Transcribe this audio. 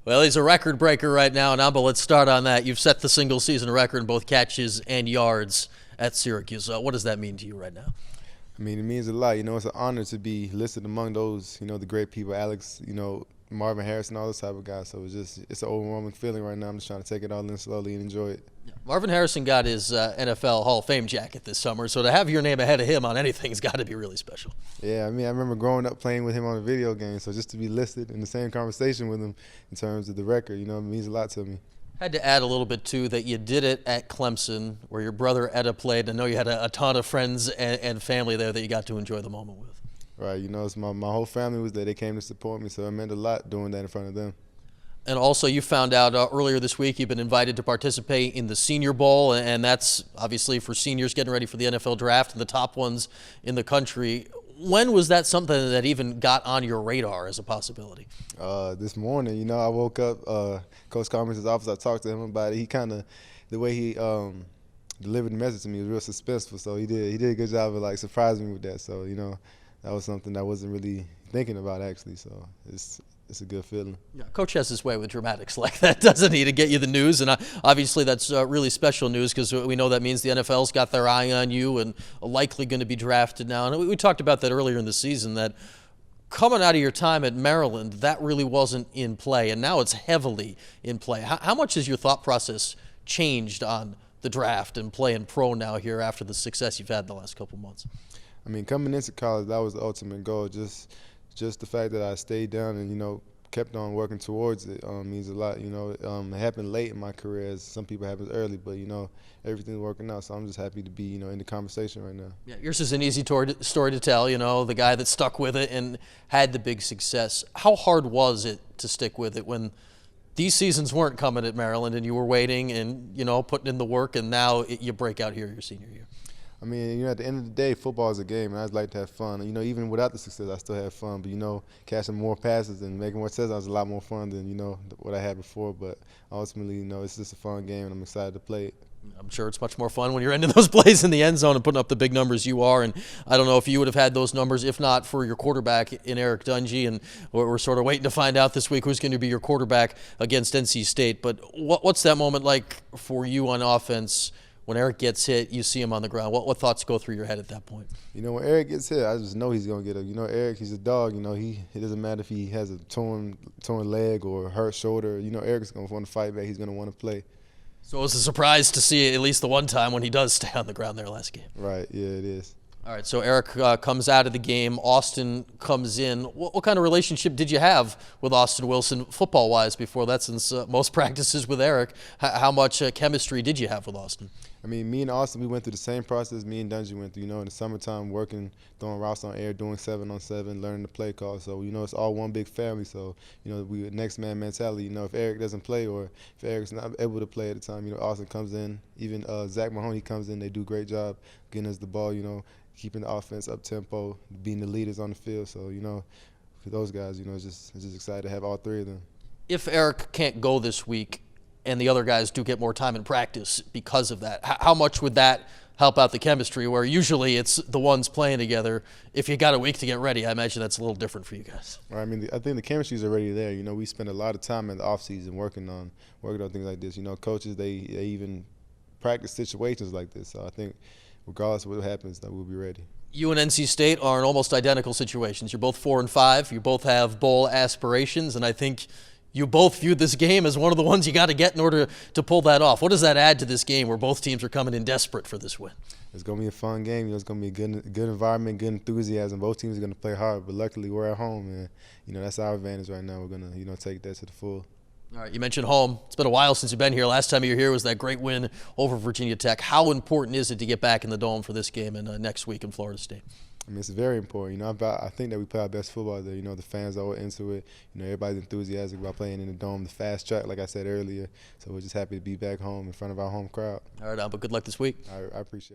Well, he's a record breaker right now, and Amba, let's start on that. You've set the single-season record in both catches and yards at Syracuse. What does that mean to you right now? I mean, it means a lot. It's an honor to be listed among those, the great people, Alex, Marvin Harrison, all those type of guys. So it's an overwhelming feeling right now. I'm just trying to take it all in slowly and enjoy it. Yeah. Marvin Harrison got his NFL Hall of Fame jacket this summer, so to have your name ahead of him on anything's got to be really special. Yeah, I mean, I remember growing up playing with him on a video game, so just to be listed in the same conversation with him in terms of the record, it means a lot to me. Had to add a little bit, too, that you did it at Clemson, where your brother Etta played. I know you had a ton of friends and family there that you got to enjoy the moment with. Right, it's my whole family was there. They came to support me, so it meant a lot doing that in front of them. And also, you found out earlier this week you've been invited to participate in the Senior Bowl, and that's obviously for seniors getting ready for the NFL draft and the top ones in the country. When was that something that even got on your radar as a possibility? This morning, I woke up, Coach Carmen's office, I talked to him about it. He the way he delivered the message to me was real suspenseful, so he did a good job of surprising me with that. So, that was something I wasn't really thinking about actually, so it's a good feeling. Yeah, Coach has his way with dramatics like that, doesn't he, to get you the news? And obviously that's really special news because we know that means the NFL's got their eye on you and likely going to be drafted now. And we talked about that earlier in the season, that coming out of your time at Maryland, that really wasn't in play, and now it's heavily in play. How much has your thought process changed on the draft and playing pro now here after the success you've had the last couple months? I mean, coming into college, that was the ultimate goal. Just the fact that I stayed down and, kept on working towards it means a lot. It happened late in my career, as some people happens early, but, everything's working out. So I'm just happy to be, in the conversation right now. Yeah, yours is an easy story to tell, the guy that stuck with it and had the big success. How hard was it to stick with it when these seasons weren't coming at Maryland and you were waiting and, putting in the work, and now you break out here your senior year? I mean, at the end of the day, football is a game, and I just like to have fun. Even without the success, I still have fun. But, catching more passes and making more touchdowns was a lot more fun than, what I had before. But ultimately, it's just a fun game, and I'm excited to play it. I'm sure it's much more fun when you're ending those plays in the end zone and putting up the big numbers you are. And I don't know if you would have had those numbers if not for your quarterback in Eric Dungy. And we're sort of waiting to find out this week who's going to be your quarterback against NC State. But what's that moment like for you on offense? When Eric gets hit, you see him on the ground. What thoughts go through your head at that point? When Eric gets hit, I just know he's going to get up. Eric, he's a dog. It doesn't matter if he has a torn leg or a hurt shoulder. Eric's going to want to fight back. He's going to want to play. So it's a surprise to see at least the one time when he does stay on the ground there last game. Right, yeah, it is. All right, so Eric comes out of the game. Austin comes in. What kind of relationship did you have with Austin Wilson football-wise before that, since most practices with Eric? How much chemistry did you have with Austin? I mean, me and Austin, we went through the same process me and Dungy went through, in the summertime, working, throwing routes on air, doing 7-on-7, learning the play call. So, it's all one big family. So, we next man mentality. If Eric doesn't play or if Eric's not able to play at the time, Austin comes in. Even Zach Mahoney comes in. They do a great job getting us the ball, keeping the offense up-tempo, being the leaders on the field. So, for those guys, just excited to have all three of them. If Eric can't go this week, and the other guys do get more time in practice because of that, how much would that help out the chemistry, where usually it's the ones playing together? If you got a week to get ready, I imagine that's a little different for you guys. Right, I mean, I think the chemistry is already there. We spend a lot of time in the offseason working on things like this. Coaches, they even practice situations like this. So I think regardless of what happens, that we'll be ready. You and NC State are in almost identical situations. You're both 4-5. You both have bowl aspirations, and I think you both viewed this game as one of the ones you got to get in order to pull that off. What does that add to this game where both teams are coming in desperate for this win? It's going to be a fun game. It's going to be a good environment, good enthusiasm. Both teams are going to play hard, but luckily we're at home, and that's our advantage right now. We're going to take that to the full. All right, you mentioned home. It's been a while since you've been here. Last time you were here was that great win over Virginia Tech. How important is it to get back in the Dome for this game and next week in Florida State? I mean, it's very important. I think that we play our best football there. The fans are all into it. Everybody's enthusiastic about playing in the Dome, the fast track, like I said earlier. So we're just happy to be back home in front of our home crowd. All right, but good luck this week. I appreciate it.